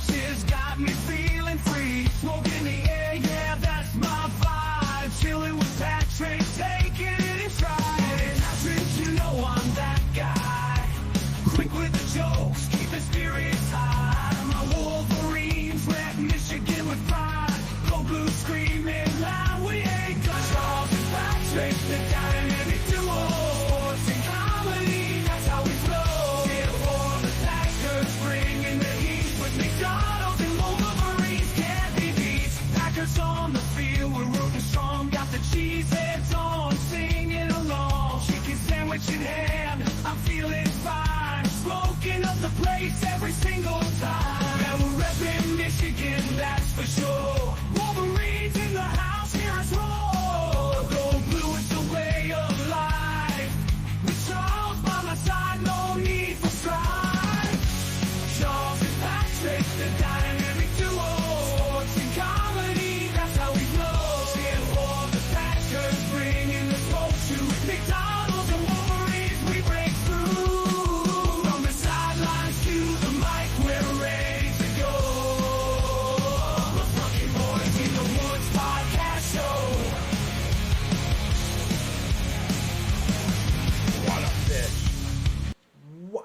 sandwiches got me feeling free. Smoke in the air, yeah, that's my vibe. Chilling with Patrick, taking it in stride. Patrick, you know I'm that guy. Quick with the jokes, keeping spirits high. My Wolverines rep Michigan with pride. Go blue screaming loud, we ain't done. Charles and Patrick, the dynamic duo. Sports and comedy, that's how we flow. Here for the Packers, bringing the heat with McDonald's and Wolverines can't be beat. Packers on the field, we're rooting strong. Got the cheese heads on, singing along. Chicken sandwich in hand, I'm feeling fine. Smoking up the place every single time. And we're repping Michigan, that's for sure. Wolverines in the house, hear us roar. Go blue is the way of life. With Charles by my side, no need for strife. Charles and Patrick, the dynamic duo. Sports and comedy, that's how we flow. Cheer for the Packers, bringing the smoke to McDonald's and Wolverines, we break through. From the sidelines to the mic, we're ready to go. The Fucking Boys in the Woods podcast show. What a pitch. Wow,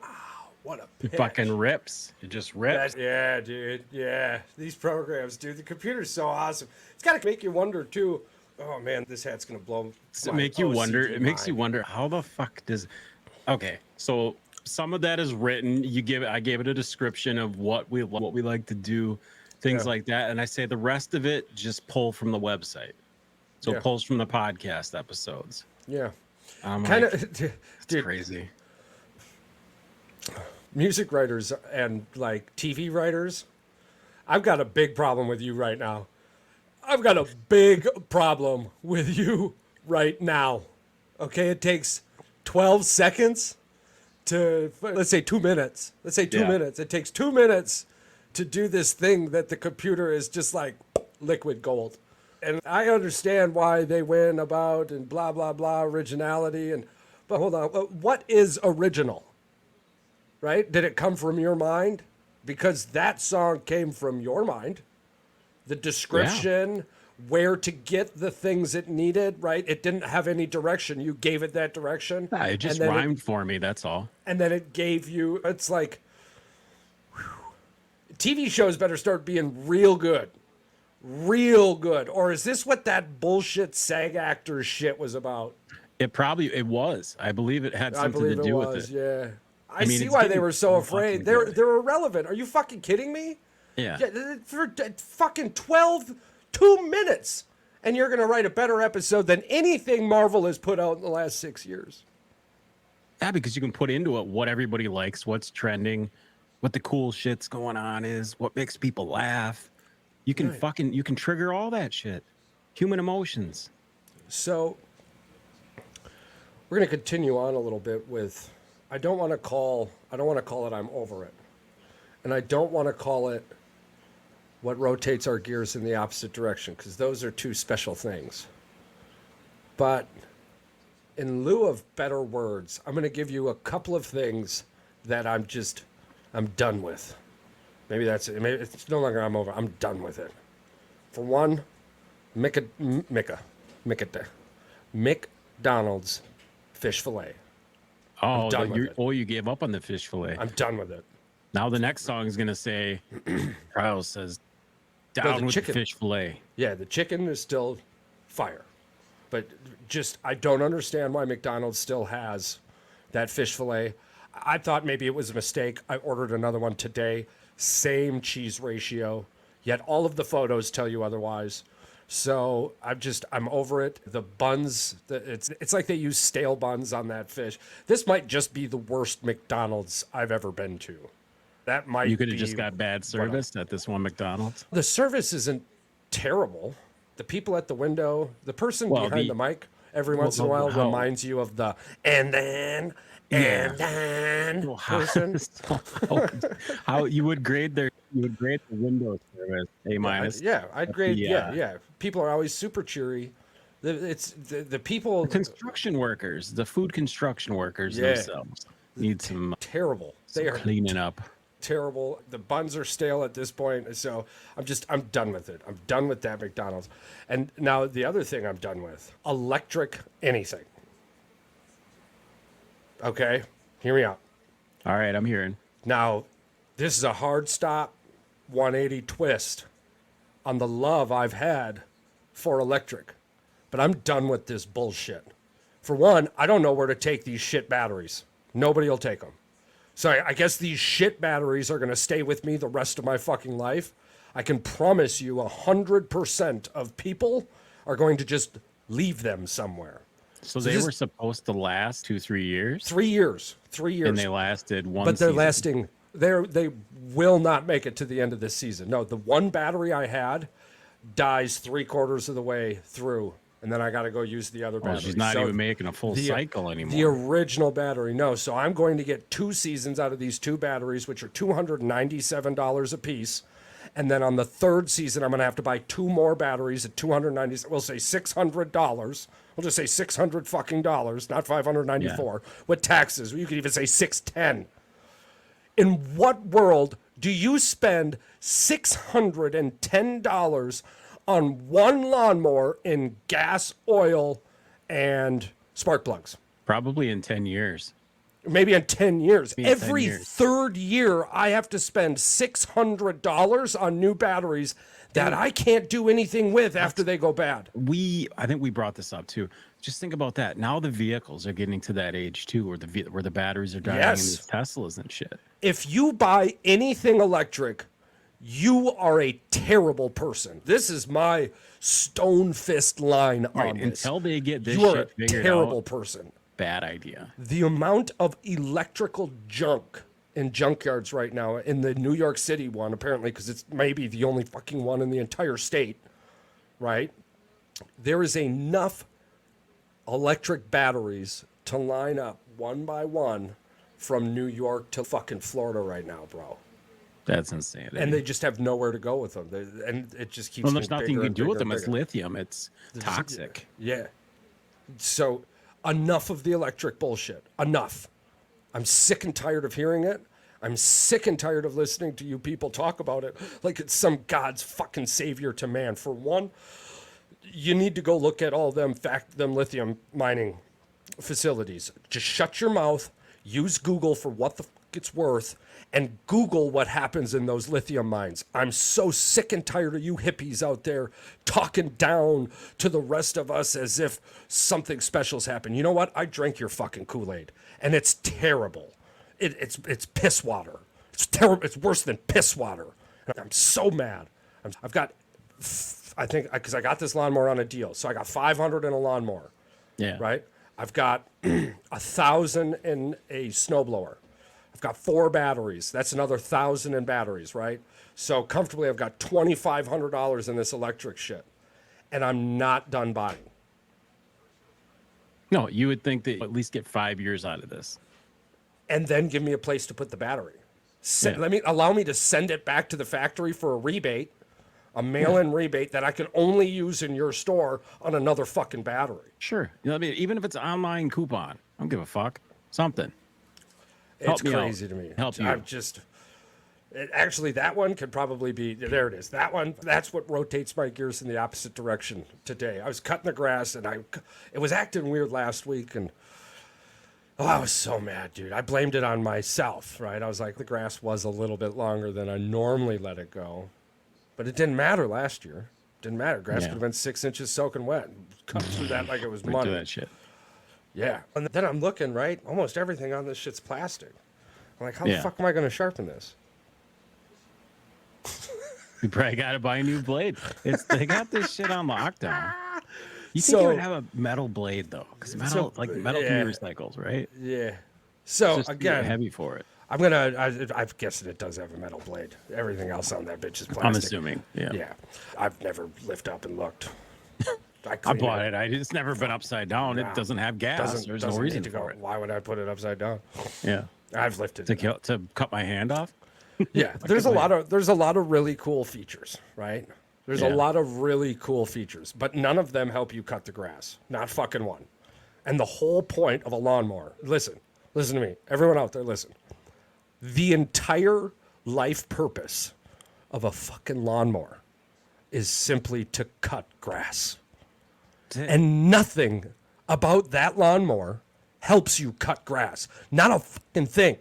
what a pitch. It fucking rips. It just rips. Yeah, dude. Yeah. These programs, dude. The computer's so awesome. It's got to make you wonder, too. Oh, man, this hat's going to blow. Does it make you wonder? It makes you wonder how the fuck does. Okay, so some of that is written. I gave it a description of what we like to do, things like that, and I say the rest of it just pull from the website. So it pulls from the podcast episodes. Yeah. I'm Kind like, of, it's dude, crazy. music writers and like TV writers. I've got a big problem with you right now. I've got a big problem with you right now. Okay, it takes 12 seconds to, let's say 2 minutes. Let's say 2 minutes. It takes 2 minutes to do this thing that the computer is just like liquid gold. And I understand why they win about and blah, blah, blah, originality. But hold on, what is original? Right? Did it come from your mind? Because that song came from your mind. The description, where to get the things it needed, right? It didn't have any direction. You gave it that direction. Yeah, it just rhymed for me, that's all. And then it gave you, it's like, whew. TV shows better start being real good. Real good. Or is this what that bullshit SAG actor shit was about? It was. I believe it had something to do with it. Yeah. I mean, see why they were so afraid. They're irrelevant. Are you fucking kidding me? Yeah. For fucking 2 minutes. And you're going to write a better episode than anything Marvel has put out in the last 6 years. Yeah, because you can put into it what everybody likes, what's trending, what the cool shit's going on is, what makes people laugh. You can you can trigger all that shit. Human emotions. So we're going to continue on a little bit with, I don't want to call it I'm over it. And I don't want to call it what rotates our gears in the opposite direction, because those are two special things. But in lieu of better words, I'm going to give you a couple of things that I'm done with. Maybe it's no longer I'm over. I'm done with it. For one, McDonald's fish fillet. Oh, you gave up on the fish fillet. I'm done with it. Now the next song is gonna say, Kyle says, down with the fish fillet. Yeah, the chicken is still fire. But just, I don't understand why McDonald's still has that fish fillet. I thought maybe it was a mistake. I ordered another one today. Same cheese ratio, yet all of the photos tell you otherwise. So I'm over it. The buns, it's like they use stale buns on that fish. This might just be the worst McDonald's I've ever been to. That might You could have just got bad service at this one McDonald's. The service isn't terrible. The people at the window, the person behind the mic, every once in a while reminds you of the and then person. How you would grade the window service A minus? Yeah, I'd grade. Yeah. People are always super cheery. It's the people. The construction workers, the food construction workers themselves need some terrible. They are cleaning up. terrible. The buns are stale at this point. So I'm done with it. I'm done with that McDonald's. And now the other thing I'm done with, electric anything. Okay, hear me out. All right, I'm hearing. Now, this is a hard stop, 180 twist on the love I've had for electric. But I'm done with this bullshit. For one, I don't know where to take these shit batteries. Nobody will take them. So I guess these shit batteries are going to stay with me the rest of my fucking life. I can promise you 100% of people are going to just leave them somewhere. So they were supposed to last 2-3 years? 3 years. 3 years. And they lasted one But they're season. lasting. They will not make it to the end of this season. No, the one battery I had dies 3/4 of the way through, and then I got to go use the other battery. She's not even making a full cycle anymore. The original battery, no. So I'm going to get 2 seasons out of these 2 batteries, which are $297 a piece. And then on the 3rd season, I'm going to have to buy 2 more batteries at $290. We'll say $600. We'll just say $600 fucking dollars, not $594 with taxes. You could even say $610. In what world do you spend $610 on one lawnmower in gas, oil, and spark plugs? Probably in 10 years. Maybe in 10 years. Maybe in 10 Every years. 3rd year, I have to spend $600 on new batteries that I can't do anything with after they go bad. I think we brought this up too. Just think about that. Now the vehicles are getting to that age too, where the batteries are dying in these Teslas and shit. If you buy anything electric, you are a terrible person. This is my stone fist line on this. Until they get this You are shit a figured terrible out, person. bad idea. The amount of electrical junk in junkyards right now, in the New York City one, apparently, because it's maybe the only fucking one in the entire state, right? There is enough electric batteries to line up one by one from New York to fucking Florida right now, bro. That's insane. And they just have nowhere to go with them. And it just keeps Well, there's getting nothing you bigger can and do with bigger them. and It's bigger. lithium. It's toxic. Yeah. So enough of the electric bullshit. Enough. I'm sick and tired of hearing it. I'm sick and tired of listening to you people talk about it like it's some God's fucking savior to man. For one, you need to go look at all them lithium mining facilities. Just shut your mouth, use Google for what the fuck it's worth, and Google what happens in those lithium mines. I'm so sick and tired of you hippies out there talking down to the rest of us as if something special's happened. You know what? I drank your fucking Kool-Aid, and it's terrible. It's piss water. It's terrible. It's worse than piss water. I'm so mad. I've got, I think, because I got this lawnmower on a deal, so I got 500 in a lawnmower. Yeah. Right. I've got 1,000 in a snowblower. I've got 4 batteries. That's another 1,000 in batteries, right? So comfortably, I've got $2,500 in this electric shit, and I'm not done buying. No, you would think that at least get 5 years out of this. And then give me a place to put the battery. Yeah. Allow me to send it back to the factory for a rebate, a mail-in rebate that I can only use in your store on another fucking battery. Sure. You know what I mean? Even if it's an online coupon, I don't give a fuck. Something. It's Help me crazy out. to me. Help you. Actually, that one could probably be, there it is. That one, that's what rotates my gears in the opposite direction today. I was cutting the grass, and it was acting weird last week, and I was so mad, dude. I blamed it on myself, right? I was like, the grass was a little bit longer than I normally let it go. But it didn't matter last year. Didn't matter. Grass could have been 6 inches soaking wet. Cut through that like it was Do money. that shit. Yeah. And then I'm looking, right? Almost everything on this shit's plastic. I'm like, how the fuck am I going to sharpen this? You probably got to buy a new blade. They got this shit on lockdown. You think you would have a metal blade though? Because metal can be recycled, right? Yeah. So Just again, heavy for it. I'm guessing it does have a metal blade. Everything else on that bitch is plastic. I'm assuming. Yeah. Yeah. I've never lifted up and looked. I bought it. It's never been upside down. It doesn't have gas. There's no reason for it. Why would I put it upside down? Yeah. I've lifted it. To cut my hand off. Yeah. There's a lot of really cool features, right? There's a lot of really cool features, but none of them help you cut the grass. Not fucking one. And the whole point of a lawnmower, listen to me. Everyone out there, listen. The entire life purpose of a fucking lawnmower is simply to cut grass. And nothing about that lawnmower helps you cut grass. Not a fucking thing.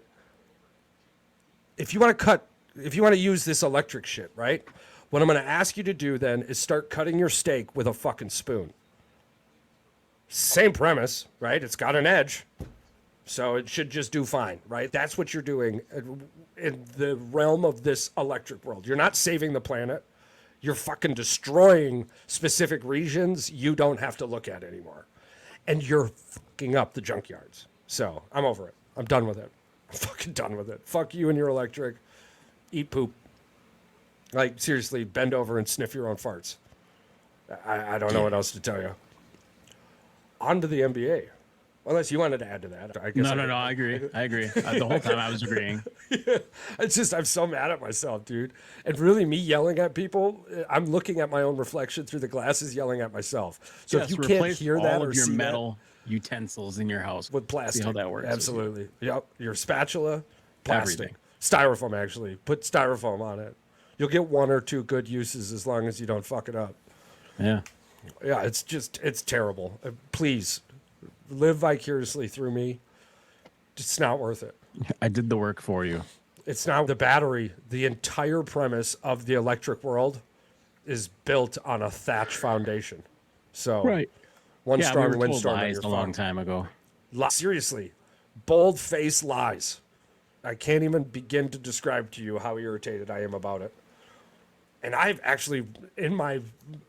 If you want to use this electric shit, right? What I'm going to ask you to do then is start cutting your steak with a fucking spoon. Same premise, right? It's got an edge, so it should just do fine, right? That's what you're doing in the realm of this electric world. You're not saving the planet. You're fucking destroying specific regions you don't have to look at anymore. And you're fucking up the junkyards. So I'm over it. I'm done with it. I'm fucking done with it. Fuck you and your electric. Eat poop. Like, seriously, bend over and sniff your own farts. I don't know what else to tell you. On to the NBA. Unless you wanted to add to that. No, I agree. The whole time I was agreeing. Yeah. It's just, I'm so mad at myself, dude. And really, me yelling at people, I'm looking at my own reflection through the glasses, yelling at myself. So if you can't hear that or your see metal utensils in your house with plastic. See how that works. Absolutely. Yep. Your spatula, plastic. Everything. Styrofoam, actually. Put styrofoam on it. You'll get one or two good uses as long as you don't fuck it up. Yeah. Yeah, it's terrible. Please, live vicariously through me. It's not worth it. I did the work for you. It's not the battery. The entire premise of the electric world is built on a thatch foundation. So, one strong windstorm and you're a long time ago. Seriously, bold-faced lies. I can't even begin to describe to you how irritated I am about it. And I've actually, in my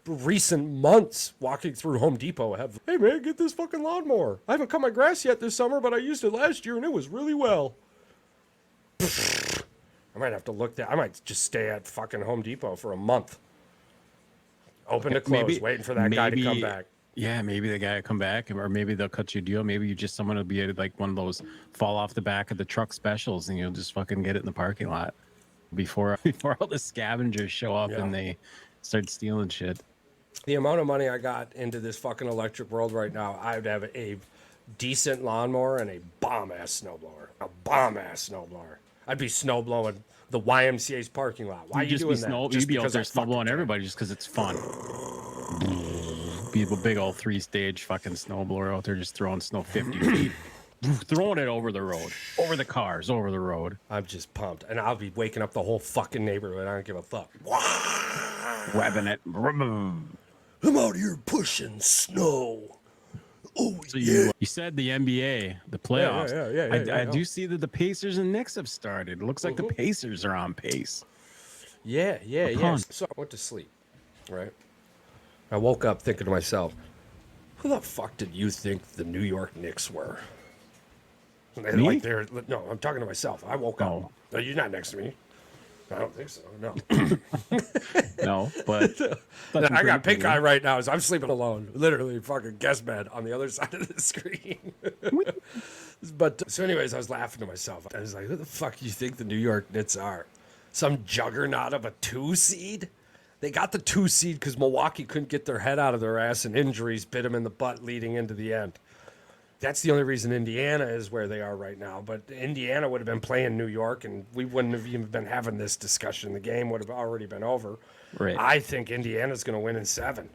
recent months walking through Home Depot, hey man, get this fucking lawnmower. I haven't cut my grass yet this summer, but I used it last year and it was really well. I might have to look that. I might just stay at fucking Home Depot for a month. Open to close, waiting for that guy to come back. Yeah, maybe the guy will come back, or maybe they'll cut you a deal. Maybe someone will be like one of those fall off the back of the truck specials, and you'll just fucking get it in the parking lot before all the scavengers show up and they start stealing shit. The amount of money I got into this fucking electric world right now, I would have a decent lawnmower and a bomb-ass snowblower. A bomb-ass snowblower. I'd be snowblowing the YMCA's parking lot. Why are you doing that? You'd be out there snowblowing everybody just because it's fun. Be a big old 3-stage fucking snowblower out there just throwing snow 50 feet. Throwing it over the road. Over the cars, over the road. I'm just pumped. And I'll be waking up the whole fucking neighborhood. I don't give a fuck. Webbing it. I'm out here pushing snow. Oh, so you said the NBA, the playoffs. Yeah, I do see that the Pacers and Knicks have started. It looks like the Pacers are on pace. Yeah. So I went to sleep, right? I woke up thinking to myself, who the fuck did you think the New York Knicks were? Me? No, I'm talking to myself. I woke up. No, you're not next to me. I don't think so. No. No, but I got pink eye right now as I'm sleeping alone. Literally fucking guest bed on the other side of the screen. But so anyways, I was laughing to myself. I was like, who the fuck do you think the New York Knicks are? Some juggernaut of a 2 seed? They got the 2 seed because Milwaukee couldn't get their head out of their ass and injuries bit them in the butt leading into the end. That's the only reason Indiana is where they are right now. But Indiana would have been playing New York, and we wouldn't have even been having this discussion. The game would have already been over. Right. I think Indiana's going to win in 7.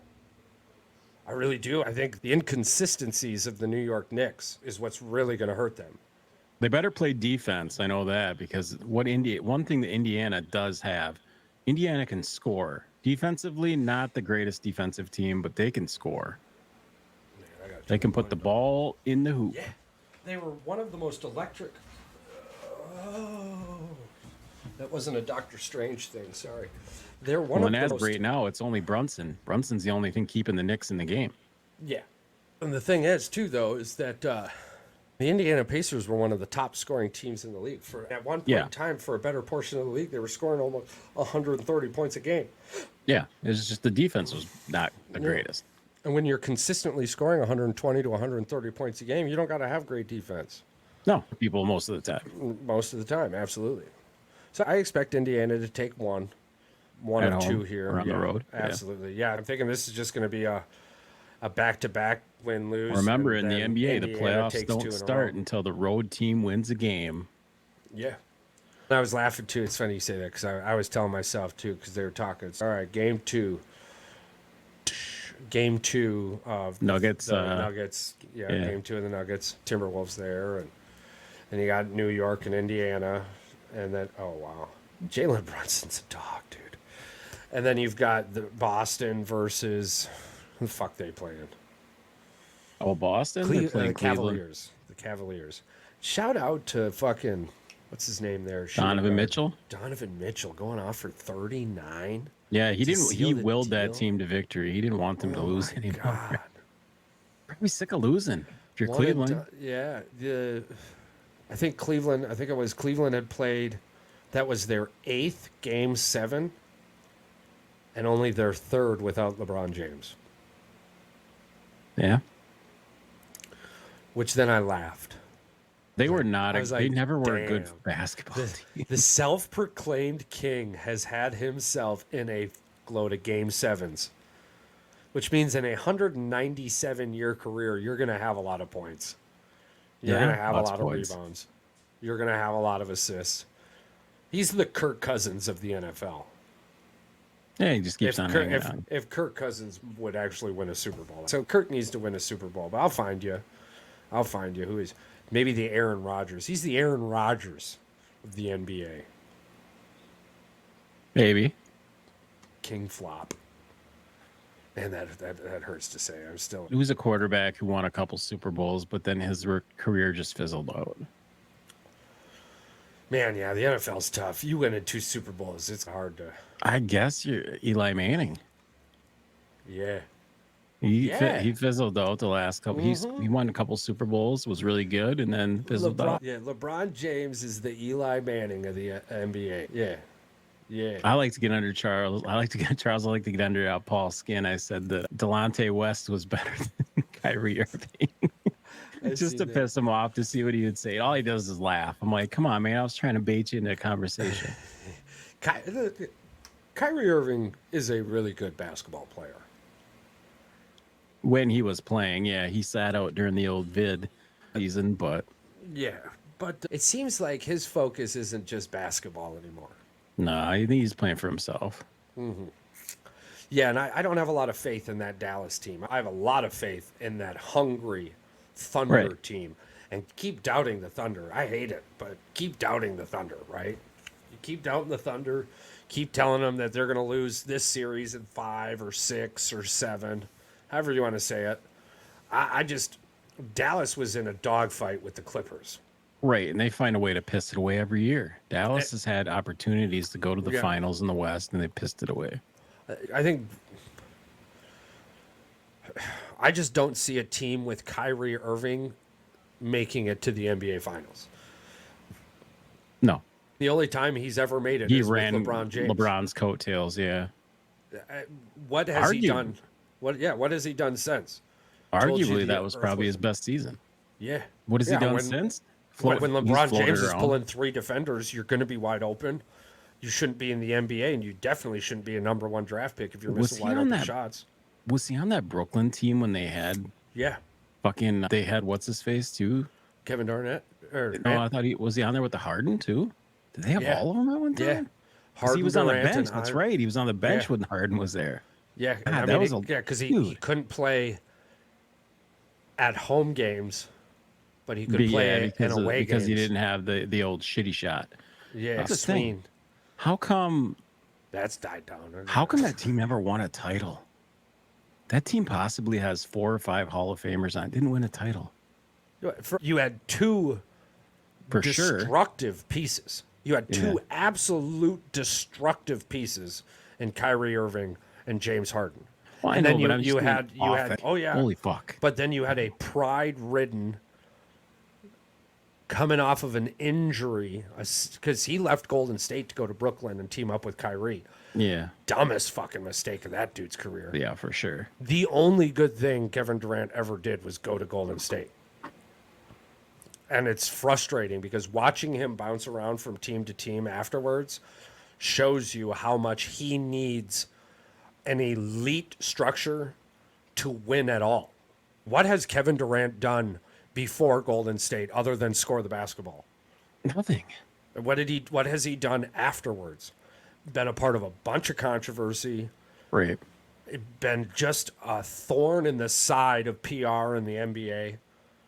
I really do. I think the inconsistencies of the New York Knicks is what's really going to hurt them. They better play defense. I know that because one thing that Indiana does have, Indiana can score. Defensively, not the greatest defensive team, but they can score. They can put the ball in the hoop. Yeah, they were one of the most electric. Oh, that wasn't a Doctor Strange thing. Sorry. They're one of the most. Right now, it's only Brunson. Brunson's the only thing keeping the Knicks in the game. Yeah, and the thing is, too, though, is that the Indiana Pacers were one of the top scoring teams in the league. At one point in time, for a better portion of the league, they were scoring almost 130 points a game. Yeah, it's just the defense was not the greatest. And when you're consistently scoring 120 to 130 points a game, you don't got to have great defense. No, people most of the time. Most of the time, absolutely. So I expect Indiana to take one or two here. Or on the road. Absolutely. Yeah, I'm thinking this is just going to be a back-to-back win-lose. Remember, in the NBA, the playoffs don't start until the road team wins a game. Yeah. I was laughing too. It's funny you say that because I was telling myself too because they were talking. It's, all right, game two of Nuggets. the Nuggets. Yeah, game two of the Nuggets. Timberwolves there, and you got New York and Indiana, and then oh wow, Jalen Brunson's a dog, dude. And then you've got the Boston versus who the fuck they playing? Oh, Boston. They're playing Cleveland. Cavaliers. The Cavaliers. Shout out to fucking what's his name there? Donovan Mitchell. Donovan Mitchell going off for 39. Yeah, he didn't. He seal the willed that deal? team to victory. He didn't want them to lose my anymore. God. Probably sick of losing. If you're Wanted Cleveland, yeah. I think Cleveland. I think it was Cleveland had played. That was their 8th game 7, and only their 3rd without LeBron James. yeah, Which then I laughed. they were not. I was They like, never were a good damn. basketball team. The self-proclaimed king has had himself in a load of game 7s, which means in a 197-year career, you're going to have a lot of points. You're Yeah, going to have a lots lot of of points. rebounds. You're going to have a lot of assists. He's the Kirk Cousins of the NFL. Yeah, he just keeps on hanging on. If Kirk Cousins would actually win a Super Bowl. So Kirk needs to win a Super Bowl, but I'll find you. Who is maybe the Aaron Rodgers. He's the Aaron Rodgers of the NBA. Maybe. King flop. And that hurts to say. I'm still He was a quarterback who won a couple Super Bowls, but then his career just fizzled out. man, yeah, the NFL's tough. You win in 2 Super Bowls. It's hard to I guess you're Eli Manning. yeah. He fizzled out the last couple. Mm-hmm. He won a couple Super Bowls, was really good, and then fizzled out. LeBron James is the Eli Manning of the NBA. Yeah. Yeah. I like to get under Charles. I like to get under Paul's skin. I said that Delonte West was better than Kyrie Irving. Just to piss him off to see what he would say. All he does is laugh. I'm like, come on, man. I was trying to bait you into a conversation. Kyrie Irving is a really good basketball player. When he was playing, yeah, he sat out during the old vid season, but Yeah. But it seems like his focus isn't just basketball anymore. no, I think he's playing for himself. Yeah, and I don't have a lot of faith in that Dallas team. I have a lot of faith in that hungry Thunder Right. team. And keep doubting the Thunder. I hate it, but keep doubting the Thunder, right? You keep doubting the Thunder, keep telling them that they're going to lose this series in 5 or 6 or 7, however you want to say it. I just, Dallas was in a dogfight with the Clippers. Right, and they find a way to piss it away every year. Dallas has had opportunities to go to the Yeah. finals in the West, and they pissed it away. I think I just don't see a team with Kyrie Irving making it to the NBA Finals. No, The only time he's ever made it he is ran with LeBron James. LeBron's coattails. Yeah, What has he Argued. done? What has he done since? Told you arguably the that was earth probably was- his best season. Yeah. What has Yeah, he done when- since? When He's LeBron floated James is around. pulling 3 defenders, you're going to be wide open. You shouldn't be in the NBA, and you definitely shouldn't be a number 1 draft pick if you're Was missing he wide on open that- shots. Was he on that Brooklyn team when they had Yeah. they had what's his face too? Kevin Garnett. No, I thought was he on there with the Harden too? Did they have Yeah. all of them at one time? Yeah. 'Cause Harden, he was on the Durant, bench. and That's I- right. He was on the bench Yeah. when Harden was there. Yeah. God, I that mean, was because he huge. couldn't play at home games, but he could play in away because games. he didn't have the old shitty shot. Yeah, That's the thing. Sween. How come That's died down. that team never won a title? That team possibly has 4 or 5 Hall of Famers on it. Didn't win a title. You had 2 For sure. destructive pieces. You had 2 Yeah. absolute destructive pieces in Kyrie Irving and James Harden. Well, I and know, then but I'm just you mean had offense. oh yeah. Holy fuck. But then you had a pride-ridden coming off of an injury because he left Golden State to go to Brooklyn and team up with Kyrie. Yeah. Dumbest fucking mistake of that dude's career. Yeah, for sure. The only good thing Kevin Durant ever did was go to Golden State. And it's frustrating because watching him bounce around from team to team afterwards shows you how much he needs an elite structure to win at all. What has Kevin Durant done before Golden State other than score the basketball? Nothing. What has he done afterwards? Been a part of a bunch of controversy. Right. Been just a thorn in the side of PR in the NBA.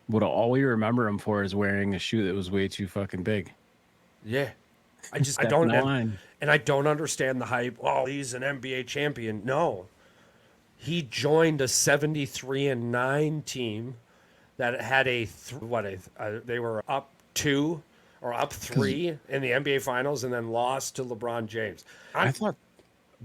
What all we remember him for is wearing a shoe that was way too fucking big. Yeah. I Stepping don't, the line. and I don't understand the hype. Oh, he's an NBA champion. No. He joined a 73-9 team that had they were up 2 or up 3 in the NBA finals and then lost to LeBron James. I thought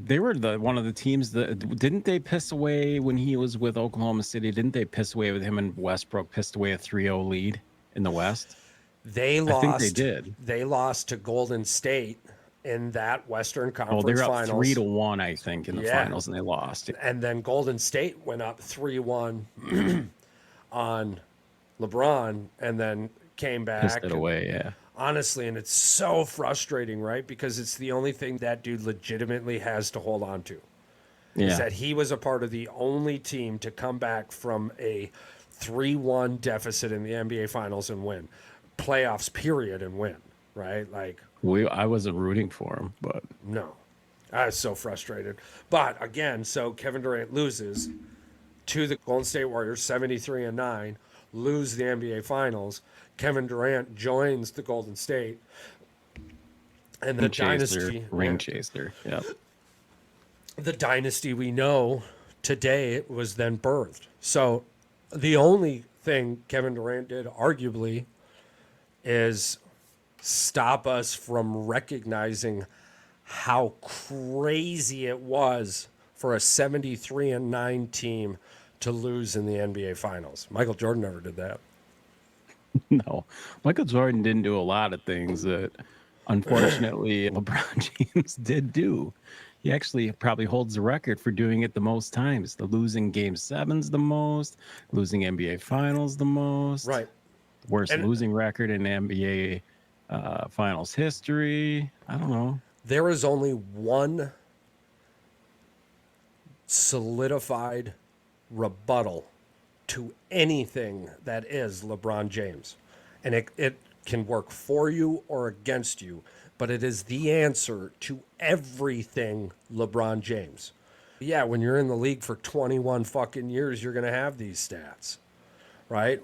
they were one of the teams that didn't they piss away when he was with Oklahoma City? Didn't they piss away with him and Westbrook pissed away a 3-0 lead in the West? They lost. I think they did. They lost to Golden State in that Western Conference they were up finals. 3-1, I think, in the finals, and they lost. And then Golden State went up 3-1 on LeBron, and then came back. Pissed it away, yeah. Honestly, and it's so frustrating, right? Because it's the only thing that dude legitimately has to hold on to. Yeah. Is that he was a part of the only team to come back from a 3-1 deficit in the NBA Finals and win. Playoffs, period, and win, right? Like, I wasn't rooting for him, but no. I was so frustrated. But again, so Kevin Durant loses to the Golden State Warriors 73-9, lose the NBA Finals. Kevin Durant joins the Golden State. And the dynasty. Ring chaser. Yep. The dynasty we know today was then birthed. So the only thing Kevin Durant did, arguably, is stop us from recognizing how crazy it was for a 73-9 team to lose in the NBA Finals. Michael Jordan never did that. No. Michael Jordan didn't do a lot of things that, unfortunately, LeBron James did do. He actually probably holds the record for doing it the most times. The losing Game 7s the most, losing NBA Finals the most. Right. Worst losing record in NBA Finals history. I don't know. There is only one solidified rebuttal to anything that is LeBron James. And it can work for you or against you, but it is the answer to everything LeBron James. Yeah, when you're in the league for 21 fucking years, you're going to have these stats, right?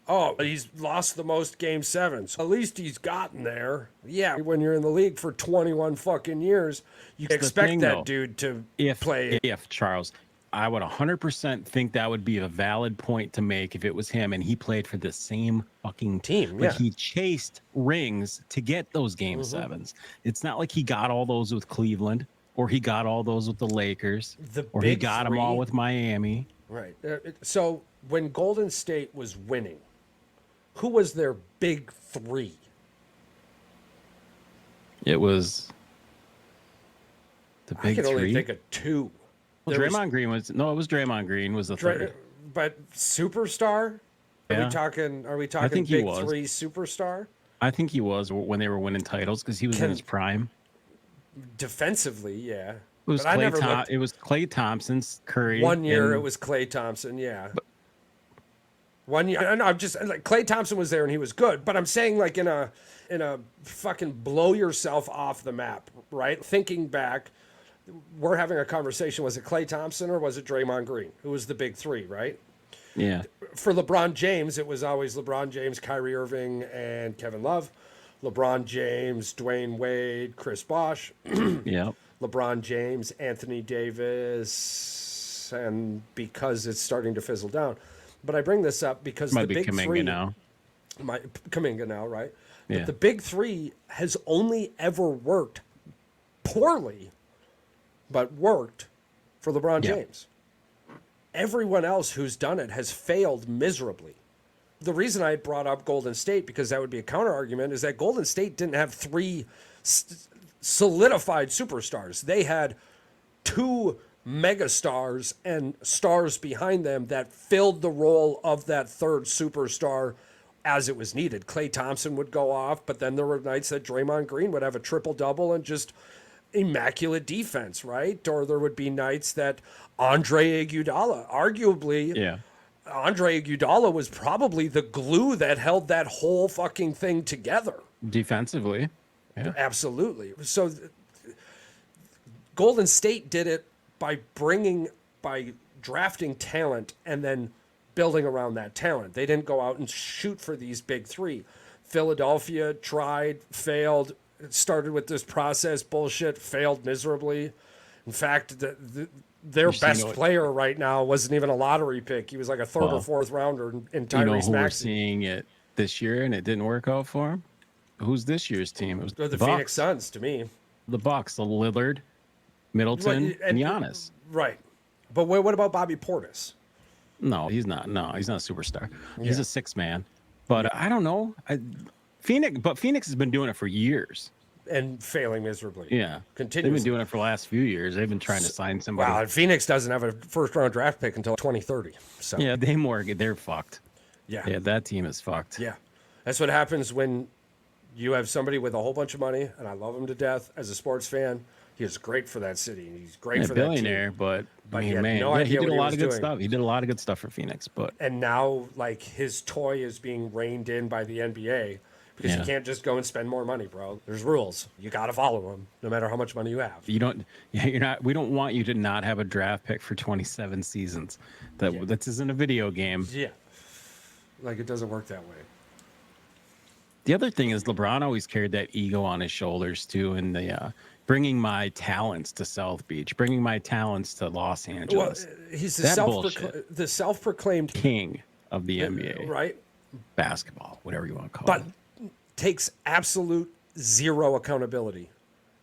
Oh, he's lost the most Game 7s. At least he's gotten there. Yeah, when you're in the league for 21 fucking years, you expect that dude to play. If, Charles, I would 100% think that would be a valid point to make if it was him and he played for the same fucking team. But he chased rings to get those Game 7s. It's not like he got all those with Cleveland or he got all those with the Lakers or he got them all with Miami. Right. So when Golden State was winning, who was their big three? It was the big three. I can only think of two. Well, Draymond Green was it was Draymond Green was the third. But superstar? Are we talking big three superstar? I think he was when they were winning titles because he was in his prime. Defensively, yeah. It was Klay Thompson, Curry. One year it was Klay Thompson, yeah. But 1 year, I'm just like Klay Thompson was there and he was good, but I'm saying like in a fucking blow yourself off the map, right? Thinking back, we're having a conversation. Was it Klay Thompson or was it Draymond Green? Who was the big three, right? Yeah. For LeBron James, it was always LeBron James, Kyrie Irving, and Kevin Love. LeBron James, Dwayne Wade, Chris Bosh. Yeah. LeBron James, Anthony Davis, and because it's starting to fizzle down. But I bring this up because the big three now. Kuminga now, right? Yeah. But the big three has only ever worked poorly, but worked for LeBron James. Everyone else who's done it has failed miserably. The reason I brought up Golden State, because that would be a counter argument, is that Golden State didn't have three solidified superstars. They had two megastars and stars behind them that filled the role of that third superstar as it was needed. Klay Thompson would go off, but then there were nights that Draymond Green would have a triple-double and just immaculate defense, right? Or there would be nights that Andre Iguodala, arguably, Andre Iguodala was probably the glue that held that whole fucking thing together. defensively. Yeah. Absolutely. So Golden State did it by drafting talent and then building around that talent. They didn't go out and shoot for these big three. Philadelphia tried, failed, started with this process bullshit, failed miserably. In fact, their best player right now wasn't even a lottery pick. He was like a third or fourth rounder in Tyrese You know who we're Maxey. seeing it this year and it didn't work out for him? Who's this year's team? It was They're the Bucks. Phoenix Suns to me. The Bucks, the Lillard, Middleton, and Giannis. Right. But what about Bobby Portis? No, he's not. No, he's not a superstar. He's a six man. But I don't know. Phoenix has been doing it for years. And failing miserably. Yeah. Continuously. They've been doing it for the last few years. They've been trying to sign somebody. Wow, and Phoenix doesn't have a first round draft pick until 2030. So Yeah, they're fucked. yeah. That team is fucked. Yeah. That's what happens when you have somebody with a whole bunch of money, and I love him to death as a sports fan. He was great for that city. He's great for that billionaire, team. but He had man, no he idea did what a he lot was of good doing. stuff. He did a lot of good stuff for Phoenix, but And now, like, his toy is being reined in by the NBA because you can't just go and spend more money, bro. There's rules. You got to follow them, no matter how much money you have. you don't. Yeah, you're not. We don't want you to not have a draft pick for 27 seasons. That isn't a video game. Yeah. Like, it doesn't work that way. The other thing is LeBron always carried that ego on his shoulders too, and the bringing my talents to South Beach, bringing my talents to Los Angeles. Well, he's That the self-proclaimed King of the NBA, right? basketball, whatever you want to call But it. takes absolute zero accountability.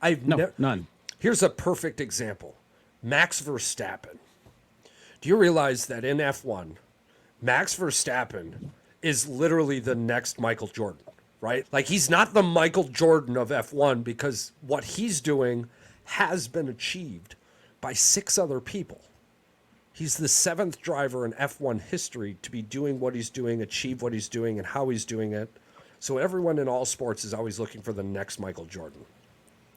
None. Here's a perfect example. Max Verstappen. Do you realize that in F1, Max Verstappen is literally the next Michael Jordan, right? Like, he's not the Michael Jordan of F1 because what he's doing has been achieved by 6 other people. He's the 7th driver in F1 history to be doing what he's doing, achieve what he's doing, and how he's doing it. So everyone in all sports is always looking for the next Michael Jordan.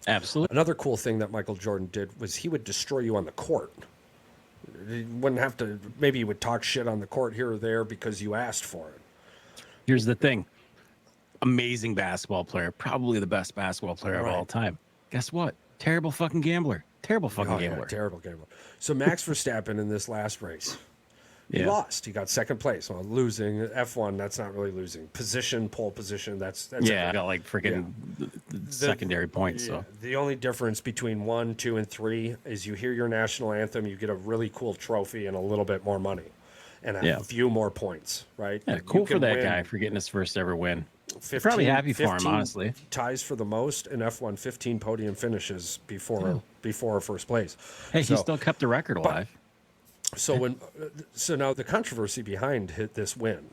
Absolutely. Another cool thing that Michael Jordan did was he would destroy you on the court. He wouldn't have to, maybe he would talk shit on the court here or there because you asked for it. Here's the thing. Amazing basketball player, probably the best basketball player of all time. Guess what? Terrible fucking gambler. Terrible fucking gambler. Yeah, terrible gambler. So Max Verstappen in this last race, he lost. He got second place. Well, losing F1, that's not really losing. Position, pole position, that's Yeah, I got like freaking secondary points. So the only difference between 1, 2, and 3 is you hear your national anthem, you get a really cool trophy and a little bit more money, and a few more points, right? yeah, You cool for can that win guy for getting his first ever win. 15, Probably happy for him, 15 honestly. Ties for the most in F1, 15 podium finishes before first place. Hey, he So- still kept the record alive. So now the controversy behind this win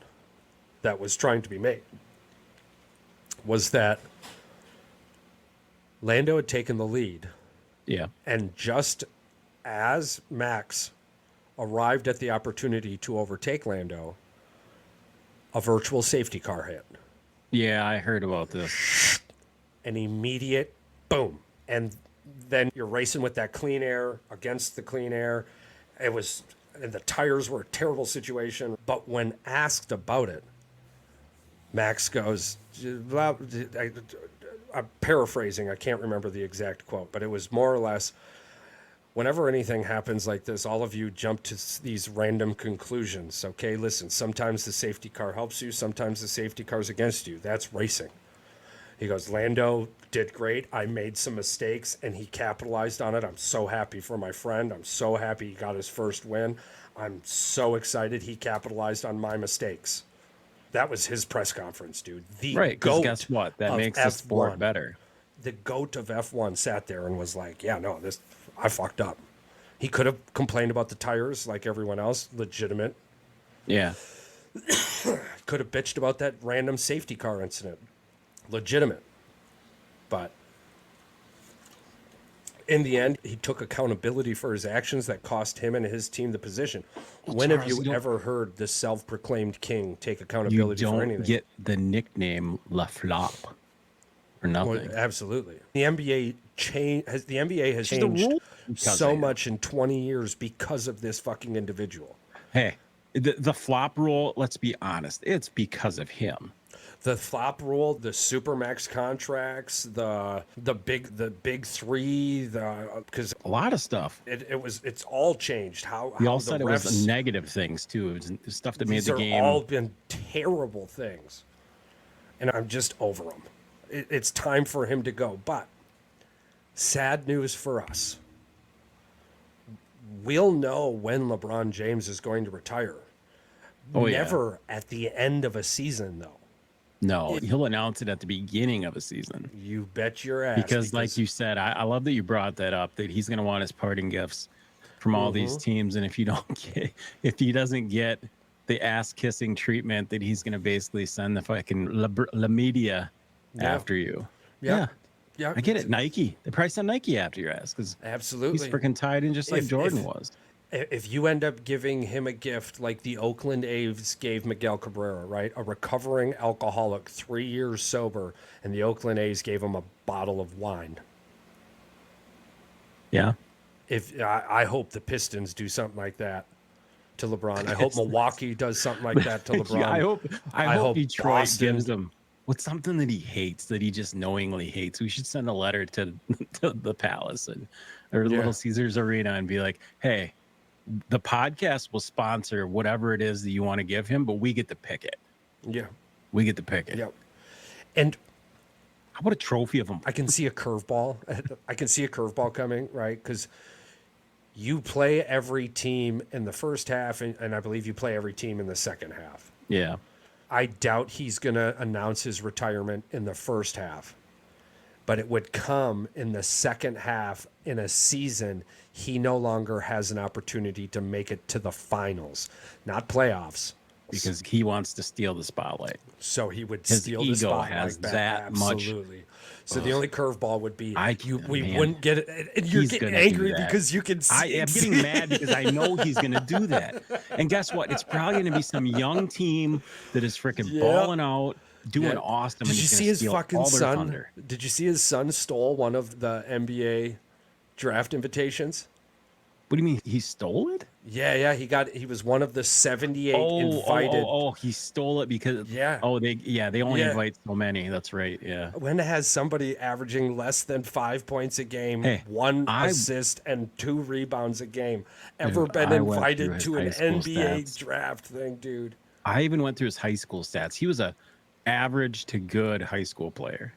that was trying to be made was that Lando had taken the lead, Yeah. and just as Max arrived at the opportunity to overtake Lando, a virtual safety car hit. Yeah, I heard about this. An immediate boom. And then you're racing with that clean air against the clean air. And the tires were a terrible situation. But when asked about it, Max goes, I'm paraphrasing, I can't remember the exact quote, but it was more or less, whenever anything happens like this, all of you jump to these random conclusions. Okay, listen, sometimes the safety car helps you, sometimes the safety car's against you. That's racing. He goes, Lando did great. I made some mistakes, and he capitalized on it. I'm so happy for my friend. I'm so happy he got his first win. I'm so excited he capitalized on my mistakes. That was his press conference, dude. The Right, because GOAT guess what? That of makes the sport F1. better. The GOAT of F1 sat there and was like, yeah, no, I fucked up. He could have complained about the tires like everyone else, legitimate. Yeah. Could have bitched about that random safety car incident, legitimate. But in the end, he took accountability for his actions that cost him and his team the position. When have Charles, you you ever heard the self-proclaimed king take You accountability for don't anything? get the nickname La Flop for nothing. Well, absolutely. The NBA has the changed rule because so of it. much in 20 years because of this fucking individual. Hey, the flop rule, let's be honest, it's because of him. The flop rule, the supermax contracts, the big three, because A lot of stuff. it's all changed. You How all the said it refs, was negative things too. It was stuff that made these the are game. all been terrible things, and I'm just over them. It's time for him to go. But sad news for us. We'll know when LeBron James is going to retire. Oh, yeah. Never at the end of a season, though. No, he'll announce it at the beginning of a season. You bet your ass. Because like you said, I love that you brought that up, that he's going to want his parting gifts from all these teams. And if he doesn't get the ass kissing treatment, that he's going to basically send the fucking la media after you. Yeah. I get it. Nike. They probably send Nike after your ass because Absolutely. he's freaking tied in just like Jordan was. If you end up giving him a gift like the Oakland A's gave Miguel Cabrera, right? A recovering alcoholic, 3 years sober, and the Oakland A's gave him a bottle of wine. Yeah. I hope the Pistons do something like that to LeBron. I hope Milwaukee does something like that to LeBron. I hope Detroit Boston gives him what's something that he hates, that he just knowingly hates. We should send a letter to the Palace or Little Caesars Arena and be like, hey, the podcast will sponsor whatever it is that you want to give him, but we get to pick it. Yeah. We get to pick it. Yep. And how about a trophy of him? I can see a curveball. I can see a curveball coming, right? Because you play every team in the first half, and I believe you play every team in the second half. Yeah. I doubt he's going to announce his retirement in the first half, but it would come in the second half in a season he no longer has an opportunity to make it to the finals, not playoffs. Because he wants to steal the spotlight. So he would His steal the ego spotlight has back. that much. Absolutely. So the only curveball would be we man. wouldn't get it. And you're He's getting gonna do angry that. because you can see I am getting mad because I know he's going to do that. And guess what? It's probably going to be some young team that is freaking balling out, doing awesome. Did and you he's see gonna his steal fucking all their son? thunder. Did you see his son stole one of the NBA draft invitations? What do you mean? He stole it? Yeah. He was one of the 78 invited. Oh, he stole it because they only invite so many. That's right. Yeah. When has somebody averaging less than 5 points a game, one assist and 2 rebounds a game ever been invited to an NBA draft thing, dude? I even went through his high school stats. He was a average to good high school player.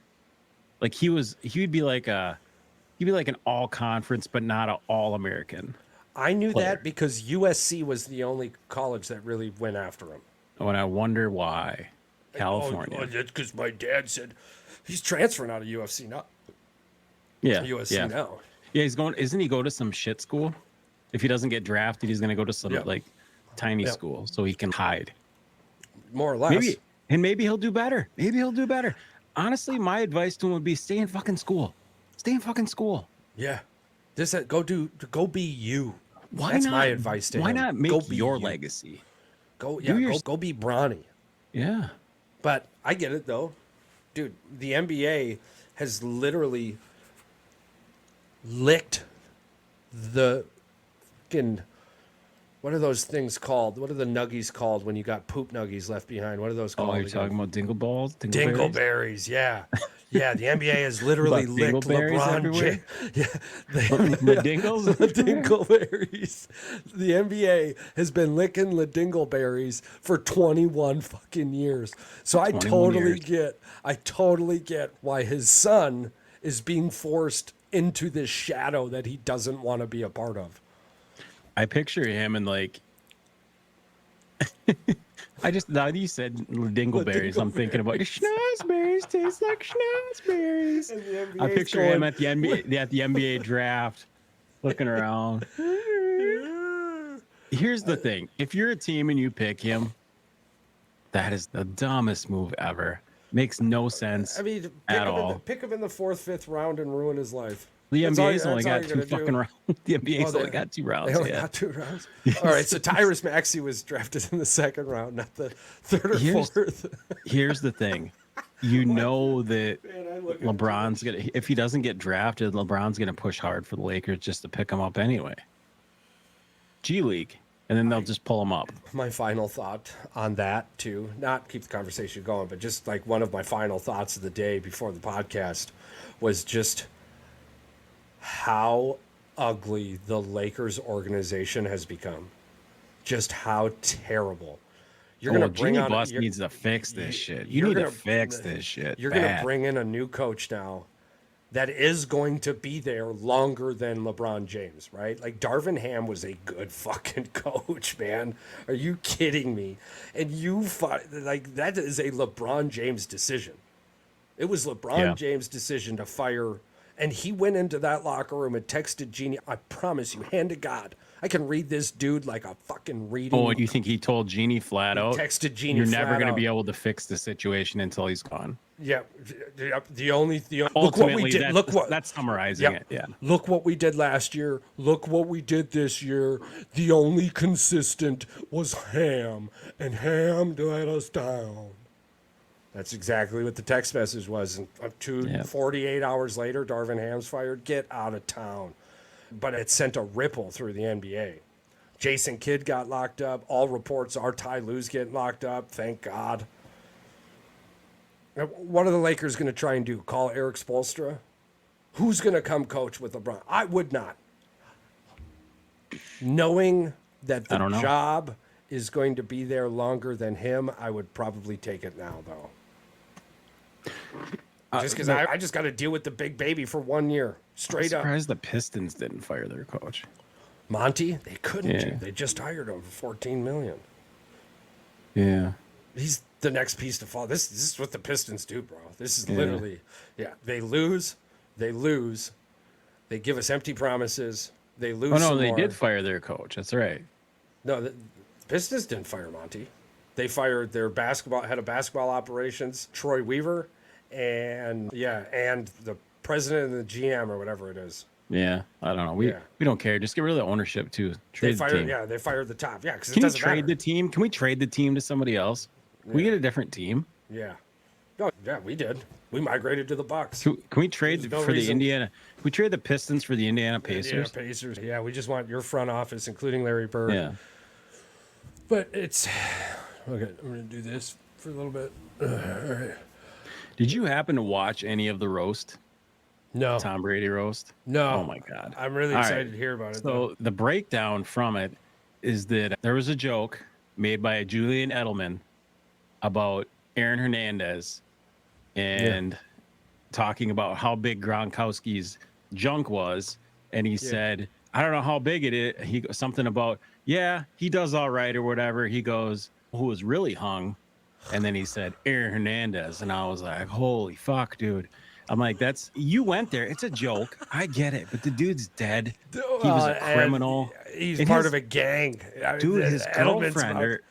Like he'd be like an all conference, but not an all American. I knew that because USC was the only college that really went after him. Oh, and I wonder why. California. Oh, that's because my dad said he's transferring out of UFC now. Yeah. USC now. Yeah, he's going. Isn't he go to some shit school? If he doesn't get drafted, he's going to go to some like tiny school so he can hide. More or less. Maybe he'll do better. Honestly, my advice to him would be stay in fucking school. Stay in fucking school. Yeah. Go be you. That's my advice to him. Why not make your you. legacy? Go be Bronny. Yeah. But I get it though. Dude, the NBA has literally licked the fucking, what are those things called? What are the nuggies called when you got poop nuggies left behind? What are those called? Oh, you're talking about dingleballs? Dingleberries, yeah. Yeah, the NBA has literally licked LeBron James. Yeah, the dingles? The dingleberries. The NBA has been licking the dingleberries for 21 fucking years. So I totally get why his son is being forced into this shadow that he doesn't want to be a part of. I picture him and like now that you said dingleberries, I'm thinking about schnozberries taste like schnozberries. I picture him at the NBA draft, looking around. Here's the thing: if you're a team and you pick him, that is the dumbest move ever. Makes no sense. I mean, at all. Pick him in the 4th, 5th round and ruin his life. The NBA's only got 2 fucking rounds. The NBA's only got 2 rounds. They only got 2 rounds. All right, so Tyrese Maxey was drafted in the 2nd round, not the 3rd or 4th. Here's the thing. You know that LeBron's gonna, if he doesn't get drafted, LeBron's gonna push hard for the Lakers just to pick him up anyway. G League. and then they'll just pull him up. My final thought on that too, not keep the conversation going, but just like one of my final thoughts of the day before the podcast was just how ugly the Lakers organization has become. Just how terrible. You're gonna bring Jeannie on Buss needs to fix this shit. You you're need to gonna- fix this shit. You're going to bad. bring in a new coach now that is going to be there longer than LeBron James, right? Like Darvin Ham was a good fucking coach, man. Are you kidding me? And like that is a LeBron James decision. It was LeBron James' decision to fire, and he went into that locker room and texted Jeannie. I promise you, hand to God, I can read this dude like a fucking reading. Oh, you think he told Jeannie flat out? Texted Jeannie. You're never going to out. be able to fix the situation until he's gone. Yeah, the only look what Ultimately, we did. that's summarizing it. Yeah. Look what we did last year. Look what we did this year. The only consistent was Ham, and Ham let us down. That's exactly what the text message was. And 48 hours later, Darvin Ham's fired. Get out of town. But it sent a ripple through the NBA. Jason Kidd got locked up. All reports are Ty Lue's getting locked up. Thank God. Now, what are the Lakers going to try and do? Call Eric Spoelstra? Who's going to come coach with LeBron? I would not. Knowing that the job is going to be there longer than him, I would probably take it now, though. Just because I just got to deal with the big baby for 1 year. Straight I'm up. surprised the Pistons didn't fire their coach. Monty, they couldn't. Yeah. They just hired him for $14 million. Yeah. He's the next piece to fall. This is what the Pistons do, bro. This is literally, they lose, they give us empty promises, they lose. Oh no, some they more. did fire their coach. That's right. No, the Pistons didn't fire Monty. They fired their head of basketball operations, Troy Weaver, and the president and the GM or whatever it is. Yeah, I don't know. We don't care. Just get rid of the ownership too. Trade the team. They fired the top. Yeah, because it Can you doesn't trade matter. the team? Can we trade the team to somebody else? Can we get a different team? Yeah. No, yeah, we did. We migrated to the Bucks. Can we trade There's no for the reason- Indiana? Can we trade the Pistons for the Indiana Pacers? Indiana Pacers. Yeah, we just want your front office, including Larry Bird. Yeah. But it's okay. I'm gonna do this for a little bit. All right. Did you happen to watch any of the roast? No. Tom Brady roast? No. Oh my God. I'm really All excited right. to hear about it. So the breakdown from it is that there was a joke made by Julian Edelman about Aaron Hernandez and talking about how big Gronkowski's junk was. And he said, I don't know how big it is. He goes something about, he does all right or whatever. He goes, who was really hung? And then he said, Aaron Hernandez. And I was like, holy fuck, dude. I'm like, you went there. It's a joke. I get it. But the dude's dead. He was a criminal. He's And part his- of a gang. Dude, his Edelman's girlfriend about- or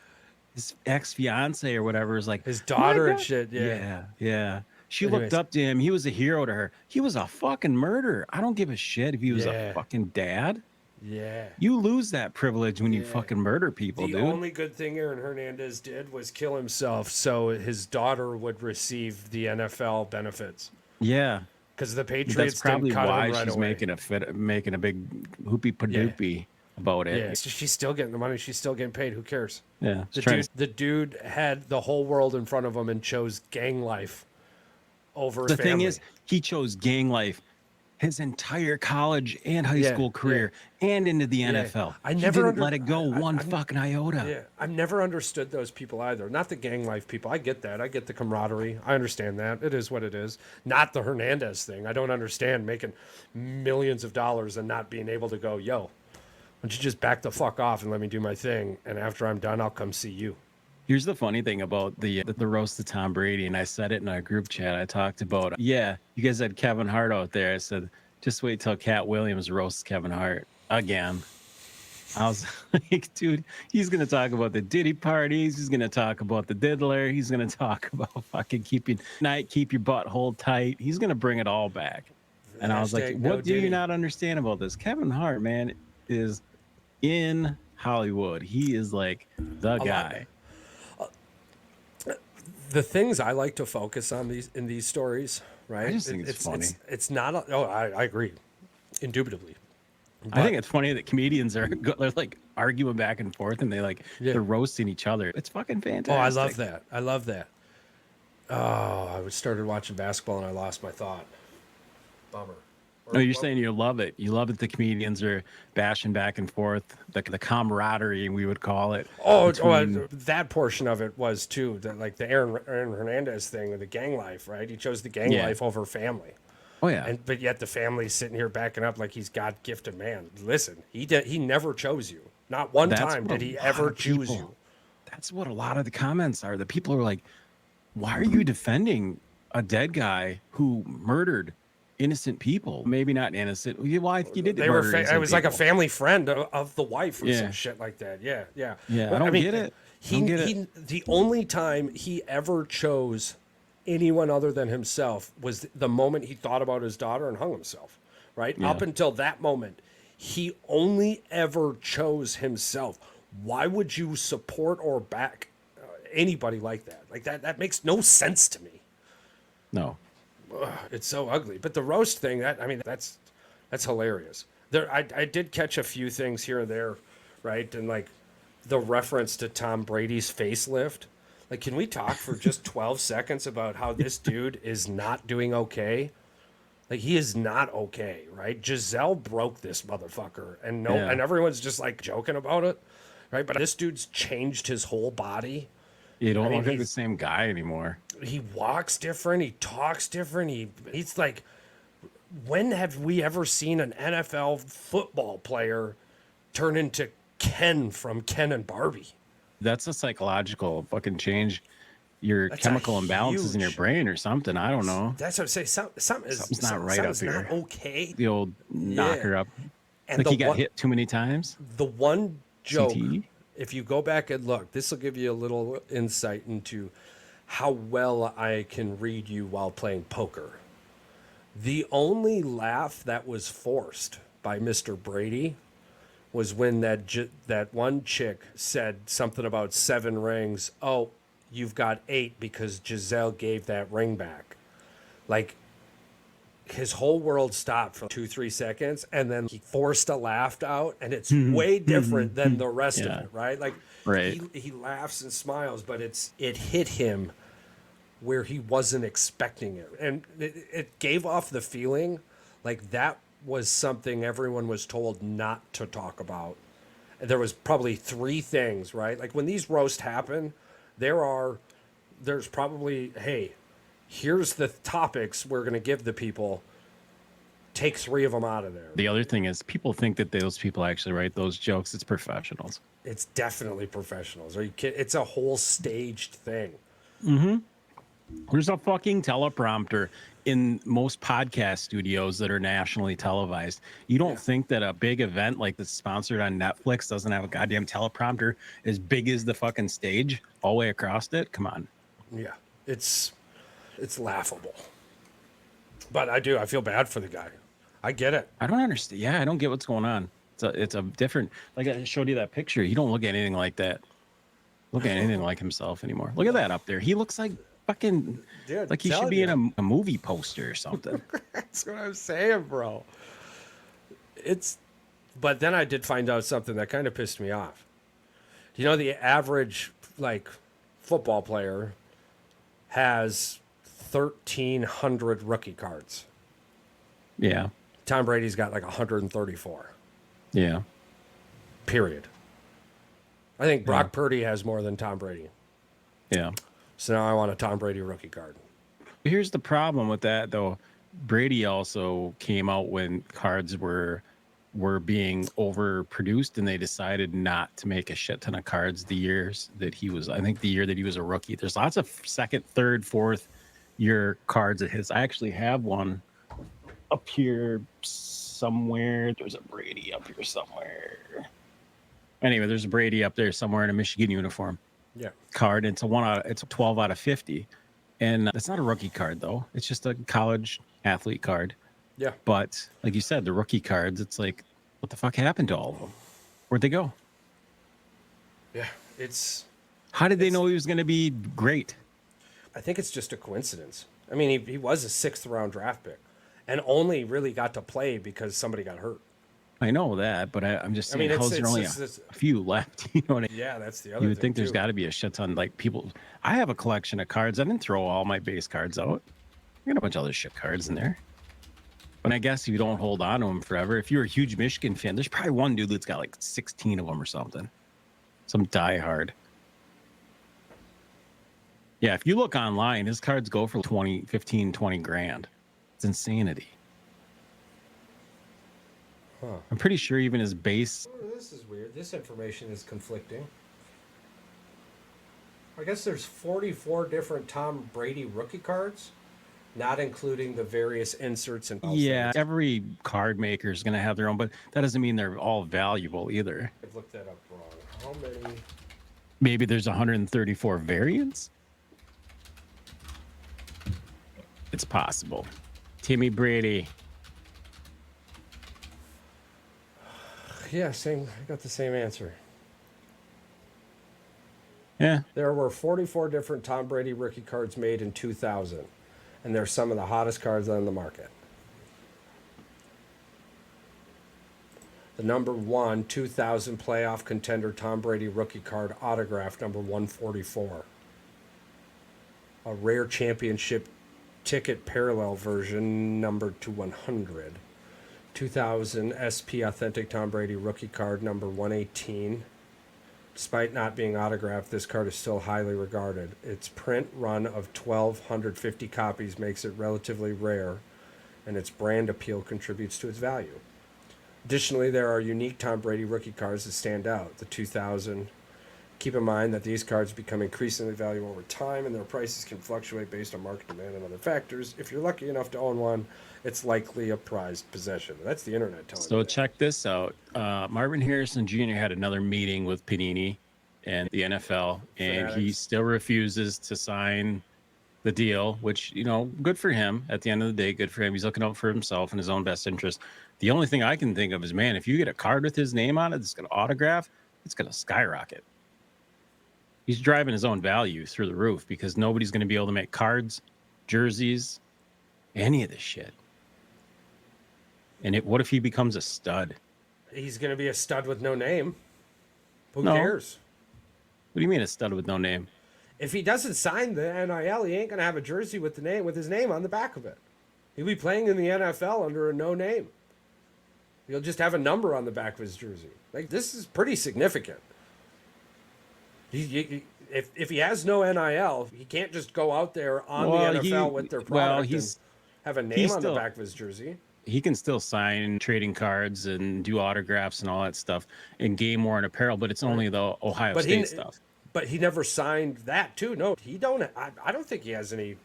his ex-fiance or whatever is like, his daughter "My and God." shit. Yeah. She Anyways. looked up to him. He was a hero to her. He was a fucking murderer. I don't give a shit if he was a fucking dad. Yeah. You lose that privilege when you fucking murder people, The dude. only good thing Aaron Hernandez did was kill himself so his daughter would receive the NFL benefits. Yeah. Because the Patriots That's probably didn't cut why him right she's away. making a big hoopy padoopy about it. Yeah, she's still getting the money. She's still getting paid. Who cares? Yeah. The dude had the whole world in front of him and chose gang life over The family. thing is, he chose gang life his entire college and high school career and into the NFL. I He never didn't let it go one fucking iota. Yeah, I've never understood those people either. Not the gang life people. I get that. I get the camaraderie. I understand that. It is what it is. Not the Hernandez thing. I don't understand making millions of dollars and not being able to go, yo, why don't you just back the fuck off and let me do my thing? And after I'm done, I'll come see you. Here's the funny thing about the roast of Tom Brady, and I said it in our group chat. I talked about, you guys had Kevin Hart out there. I said, just wait till Cat Williams roasts Kevin Hart again. I was like, dude, he's going to talk about the Diddy parties. He's going to talk about the diddler. He's going to talk about fucking keep your butthole tight. He's going to bring it all back. And I was like, what do you not understand about this? Kevin Hart, man, is in Hollywood. He is like the guy. The things I like to focus on in these stories, right? I just think it's funny. It's not. I agree, indubitably. I think it's funny that comedians are they're like arguing back and forth, and they're roasting each other. It's fucking fantastic. Oh, I love that. I love that. Oh, I started watching basketball and I lost my thought. Bummer. No, you're saying you love it. You love that the comedians are bashing back and forth, the camaraderie, we would call it. That portion of it was too, like the Aaron Hernandez thing, the gang life, right? He chose the gang life over family. Oh yeah. But yet the family's sitting here backing up like he's God gifted man. Listen, he never chose you. Not one time did he ever choose you. That's what a lot of the comments are. The people are like, why are you defending a dead guy who murdered innocent people? Maybe not innocent. Well, I think he did. It was like a family friend of the wife or some shit like that. Yeah. Yeah, I don't get it. The only time he ever chose anyone other than himself was the moment he thought about his daughter and hung himself. Right? Yeah. Up until that moment, he only ever chose himself. Why would you support or back anybody like that? Like that makes no sense to me. No. It's so ugly. But the roast thing, that's hilarious. I did catch a few things here and there, right? And like the reference to Tom Brady's facelift. Like, can we talk for just 12 seconds about how this dude is not doing okay? Like, he is not okay, right? Giselle broke this motherfucker, and and everyone's just like joking about it, right? But this dude's changed his whole body. You don't look like the same guy anymore. He walks different. He talks different. He's like, when have we ever seen an NFL football player turn into Ken from Ken and Barbie? That's a psychological fucking change. Your chemical imbalances in your brain or something. I don't know. That's what I'm saying. Something's not right up here. Not okay. The old knocker up. And like he got hit too many times. The one joke, CTE? If you go back and look, this will give you a little insight into how well I can read you while playing poker. The only laugh that was forced by Mr. Brady was when that one chick said something about 7 rings. Oh, you've got 8 because Giselle gave that ring back. Like, his whole world stopped for 2-3 seconds, and then he forced a laugh out, and it's way different than the rest of it, right? Like, he laughs and smiles, but it hit him where he wasn't expecting it. And it gave off the feeling like that was something everyone was told not to talk about. There was probably 3 things, right? Like, when these roasts happen, there's probably, hey, here's the topics we're going to give the people. Take 3 of them out of there. The other thing is people think that those people actually write those jokes. It's professionals. It's definitely professionals. Are you kidding? It's a whole staged thing. Mm-hmm. There's a fucking teleprompter in most podcast studios that are nationally televised. You don't think that a big event like that's sponsored on Netflix doesn't have a goddamn teleprompter as big as the fucking stage all the way across it? Come on. Yeah, it's laughable. But I feel bad for the guy. I get it. I don't understand. Yeah, I don't get what's going on. It's a different, like I showed you that picture. He don't look at anything like that. Look at anything like himself anymore. Look at that up there. He looks like fucking, like he should be in a movie poster or something. That's what I'm saying, bro. But then I did find out something that kind of pissed me off. You know, the average, like, football player has 1,300 rookie cards. Yeah. Tom Brady's got like 134. Yeah. Period. I think Brock Purdy has more than Tom Brady. Yeah. So now I want a Tom Brady rookie card. Here's the problem with that, though. Brady also came out when cards were being overproduced, and they decided not to make a shit ton of cards the years that he was, I think the year that he was a rookie. There's lots of 2nd, 3rd, 4th year cards of his. I actually have one up here somewhere. There's a Brady up here somewhere. Anyway, there's a Brady up there somewhere in a Michigan uniform. Yeah. Card. It's a 12 out of 50. And it's not a rookie card, though. It's just a college athlete card. Yeah. But like you said, the rookie cards, it's like, what the fuck happened to all of them? Where'd they go? Yeah. How did they know he was going to be great? I think it's just a coincidence. I mean, he was a 6th round draft pick and only really got to play because somebody got hurt. I know that, but I'm just I saying, mean, how's there only it's a few left? You know what I mean? yeah, that's the other You would thing think there's too. got to be a shit ton. Like people, I have a collection of cards. I didn't throw all my base cards out. I got a bunch of other shit cards in there. But I guess if you don't hold on to them forever, if you're a huge Michigan fan, there's probably one dude that's got like 16 of them or something. Some diehard. Yeah, if you look online, his cards go for 20, 15, 20 grand. It's insanity. Huh. I'm pretty sure even his base. Oh, this is weird. This information is conflicting. I guess there's 44 different Tom Brady rookie cards, not including the various inserts and Yeah, every card maker is going to have their own, but that doesn't mean they're all valuable either. I've looked that up wrong. How many? Maybe there's 134 variants. It's possible. Timmy Brady. Yeah, same. I got the same answer. Yeah. There were 44 different Tom Brady rookie cards made in 2000, and they're some of the hottest cards on the market. The number 1 2000 playoff contender Tom Brady rookie card autograph, number 144. A rare championship ticket parallel version, number 100. 2000 SP authentic Tom Brady rookie card, number 118. Despite not being autographed, this card is still highly regarded. Its print run of 1,250 copies makes it relatively rare, and its brand appeal contributes to its value. Additionally, there are unique Tom Brady rookie cards that stand out. The 2000. Keep in mind that these cards become increasingly valuable over time, and their prices can fluctuate based on market demand and other factors. If you're lucky enough to own one, it's likely a prized possession. That's the internet telling So me. check this out. Marvin Harrison Jr. had another meeting with Panini and the NFL, and he Fanatics. still refuses to sign the deal, which, you know, good for him. At the end of the day, good for him. He's looking out for himself and his own best interest. The only thing I can think of is, man, if you get a card with his name on it that's going to autograph, it's going to skyrocket. He's driving his own value through the roof because nobody's going to be able to make cards, jerseys, any of this shit. And what if he becomes a stud? He's going to be a stud with no name. Who No. cares? What do you mean a stud with no name? If he doesn't sign the NIL, he ain't going to have a jersey with his name on the back of it. He'll be playing in the NFL under a no name. He'll just have a number on the back of his jersey. Like, this is pretty significant. If he has no NIL, he can't just go out there on the NFL with their product and have a name on the back of his jersey. He can still sign trading cards and do autographs and all that stuff in game worn apparel, but it's only the Ohio State stuff. But he never signed that too. No, he don't. I don't think he has any.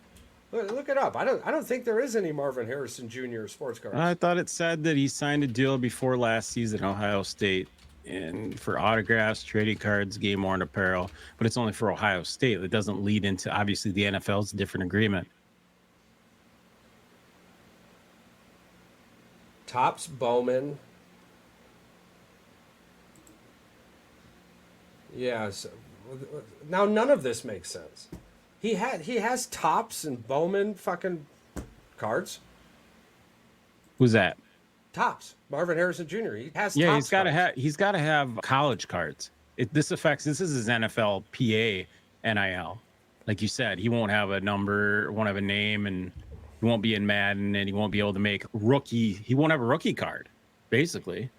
Look it up. I don't think there is any Marvin Harrison Jr. sports cards. I thought it said that he signed a deal before last season, Ohio State, and for autographs, trading cards, game worn apparel, but it's only for Ohio State. It doesn't lead into, obviously, the NFL's a different agreement. Topps Bowman. Yeah. So, now none of this makes sense. He has Topps and Bowman fucking cards. Who's that? Topps. Marvin Harrison Jr. He has. Yeah, Topps cards. he's got to have college cards. This is his NFL PA NIL. Like you said, he won't have a number, won't have a name, and he won't be in Madden, and he won't be able to make rookie. He won't have a rookie card, basically.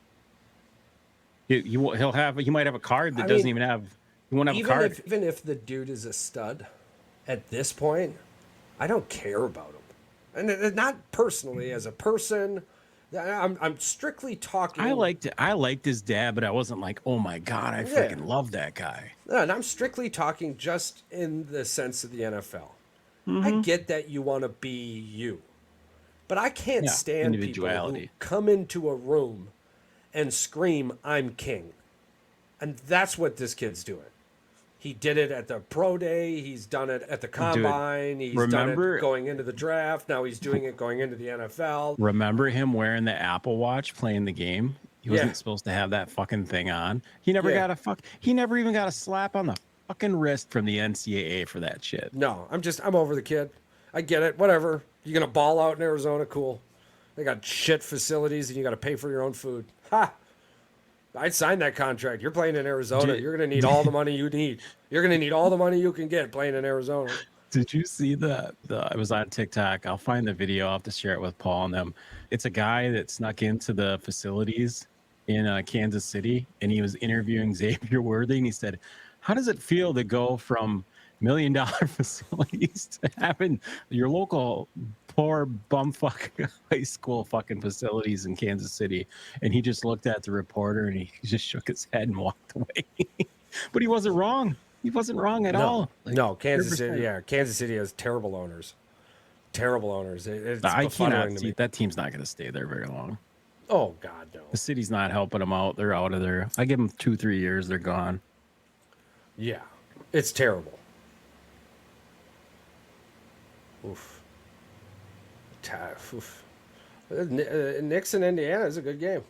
He might have a card that doesn't even have. He won't have a card. Even if the dude is a stud, at this point, I don't care about him, and not personally as a person. I'm strictly talking. I liked his dad, but I wasn't like, oh my god, I freaking love that guy. And I'm strictly talking just in the sense of the NFL. I get that you want to be you, but I can't stand people who come into a room and scream, "I'm king," and that's what this kid's doing. He did it at the pro day. He's done it at the combine. He's done it going into the draft. Now he's doing it going into the NFL. Remember him wearing the Apple Watch playing the game? He wasn't supposed to have that fucking thing on. He never He never even got a slap on the fucking wrist from the NCAA for that shit. No, I'm over the kid. I get it. Whatever. You're gonna ball out in Arizona, cool. They got shit facilities, and you got to pay for your own food. Ha! I'd sign that contract. You're playing in Arizona. You're going to need all the money you need. You're going to need all the money you can get playing in Arizona. Did you see that? I was on TikTok. I'll find the video. I'll have to share it with Paul and them. It's a guy that snuck into the facilities in Kansas City, and he was interviewing Xavier Worthy, and he said, how does it feel to go from $1 million facilities to having your local poor bumfuck high school fucking facilities in Kansas City? And he just looked at the reporter and he just shook his head and walked away. But he wasn't wrong. He wasn't wrong at all. Like, no, Kansas 100%. City. 100%. Yeah, Kansas City has terrible owners. Terrible owners. It's I befuddling cannot to see me. that team's not going to stay there very long. Oh God, no. The city's not helping them out. They're out of there. I give them 2-3 years. They're gone. Yeah, it's terrible. Oof. Oof. Knicks in Indiana is a good game.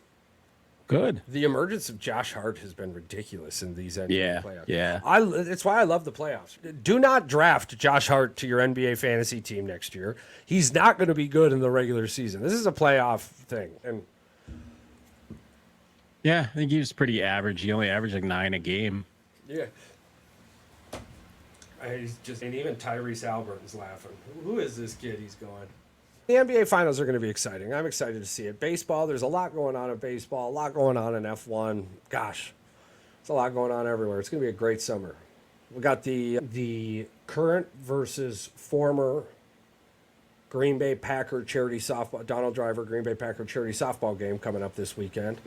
Good. The emergence of Josh Hart has been ridiculous in these NBA playoffs. Yeah. It's why I love the playoffs. Do not draft Josh Hart to your NBA fantasy team next year. He's not going to be good in the regular season. This is a playoff thing. And yeah, I think he was pretty average. He only averaged like 9 a game. Yeah. And even Tyrese Halliburton's laughing. Who is this kid? He's going. The NBA finals are going to be exciting. I'm excited to see it. Baseball, there's a lot going on in baseball, a lot going on in F1. Gosh, there's a lot going on everywhere. It's going to be a great summer. We got the current versus former Green Bay Packer charity softball, Donald Driver Green Bay Packer charity softball game coming up this weekend.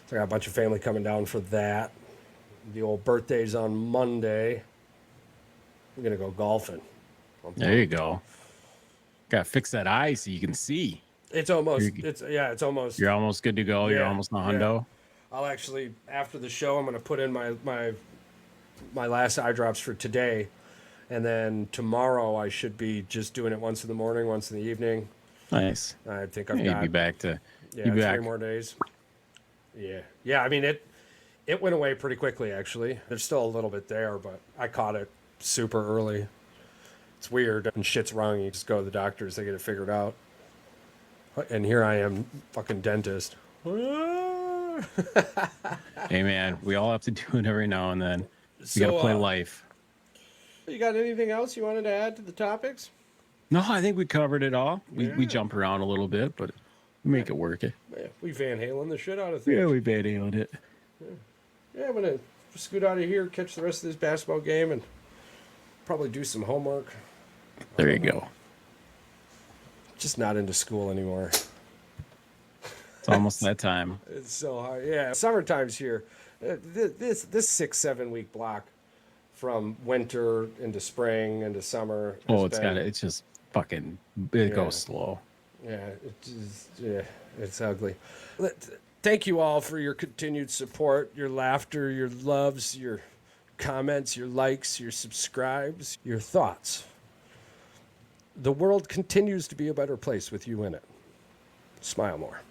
So I got a bunch of family coming down for that. The old birthday's on Monday. I'm going to go golfing. There you go. Got to fix that eye so you can see. It's almost. You're almost good to go. You're almost a hundo. Yeah. I'll actually, after the show, I'm going to put in my last eye drops for today, and then tomorrow I should be just doing it once in the morning, once in the evening. Nice. I think I've got. Be back to. Yeah, 3 more days. Yeah. I mean it went away pretty quickly actually. There's still a little bit there, but I caught it super early. It's weird. When shit's wrong, you just go to the doctors. They get it figured out. And here I am, fucking dentist. Hey, man, we all have to do it every now and then. You got to play life. You got anything else you wanted to add to the topics? No, I think we covered it all. We jump around a little bit, but we make it work. Yeah, we Van Halen the shit out of things. Yeah, we Van Halen it. Yeah, I'm going to scoot out of here, catch the rest of this basketball game, and probably do some homework. There you go. Just not into school anymore. It's almost that time. It's so hard. Yeah, summertime's here. This 6-7 week block from winter into spring into summer. It's just fucking. It goes slow. Yeah, it's ugly. Thank you all for your continued support, your laughter, your loves, your comments, your likes, your subscribes, your thoughts. The world continues to be a better place with you in it. Smile more.